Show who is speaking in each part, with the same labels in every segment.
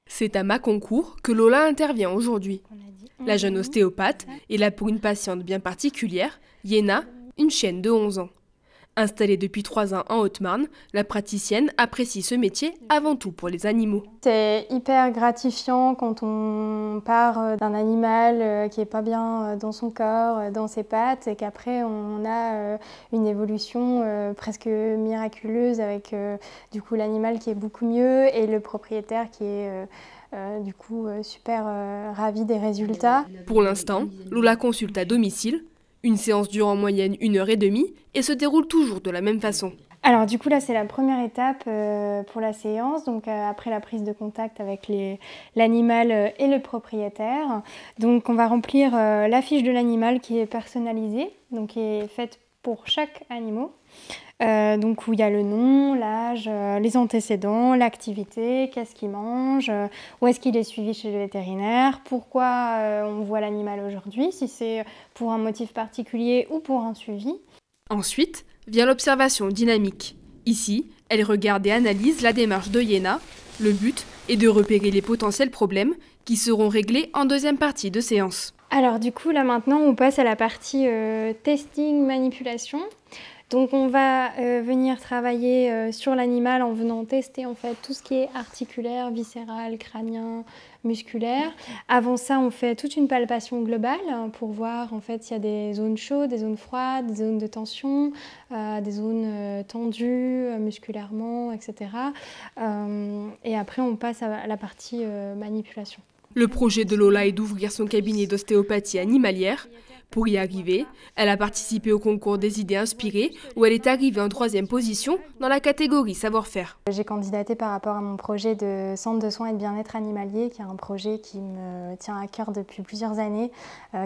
Speaker 1: C'est à Mâcon-Cours que Lola intervient aujourd'hui. La jeune ostéopathe est là pour une patiente bien particulière, Yéna, une chienne de 11 ans. Installée depuis 3 ans en Haute-Marne, la praticienne apprécie ce métier avant tout pour les animaux.
Speaker 2: C'est hyper gratifiant quand on part d'un animal qui n'est pas bien dans son corps, dans ses pattes, et qu'après on a une évolution presque miraculeuse avec du coup l'animal qui est beaucoup mieux et le propriétaire qui est du coup super ravi des résultats.
Speaker 1: Pour l'instant, Lola consulte à domicile. Une séance dure en moyenne 1h30 et se déroule toujours de la même façon.
Speaker 2: Alors du coup là c'est la première étape pour la séance, donc après la prise de contact avec l'animal et le propriétaire. Donc on va remplir la fiche de l'animal qui est personnalisée, donc qui est faite pour chaque animal. Donc où il y a le nom, l'âge, les antécédents, l'activité, qu'est-ce qu'il mange, où est-ce qu'il est suivi chez le vétérinaire, pourquoi on voit l'animal aujourd'hui, si c'est pour un motif particulier ou pour un suivi.
Speaker 1: Ensuite vient l'observation dynamique. Ici, elle regarde et analyse la démarche de Yéna. Le but est de repérer les potentiels problèmes qui seront réglés en deuxième partie de séance.
Speaker 2: Alors du coup là maintenant on passe à la partie testing, manipulation. Donc on va venir travailler sur l'animal en venant tester en fait tout ce qui est articulaire, viscéral, crânien, musculaire. Avant ça, on fait toute une palpation globale pour voir en fait s'il y a des zones chaudes, des zones froides, des zones de tension, des zones tendues musculairement, etc. Et après on passe à la partie manipulation.
Speaker 1: Le projet de Lola est d'ouvrir son cabinet d'ostéopathie animalière. Pour y arriver, elle a participé au concours des idées inspirées où elle est arrivée en 3e position dans la catégorie savoir-faire.
Speaker 2: J'ai candidaté par rapport à mon projet de centre de soins et de bien-être animalier, qui est un projet qui me tient à cœur depuis plusieurs années,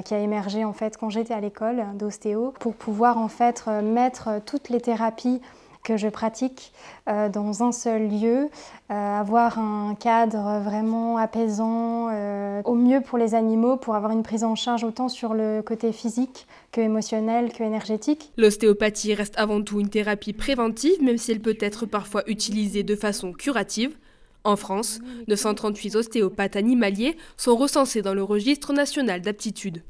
Speaker 2: qui a émergé en fait quand j'étais à l'école d'ostéo, pour pouvoir en fait mettre toutes les thérapies que je pratique dans un seul lieu, avoir un cadre vraiment apaisant, au mieux pour les animaux, pour avoir une prise en charge autant sur le côté physique que émotionnel, que énergétique.
Speaker 1: L'ostéopathie reste avant tout une thérapie préventive, même si elle peut être parfois utilisée de façon curative. En France, 938 ostéopathes animaliers sont recensés dans le registre national d'aptitude.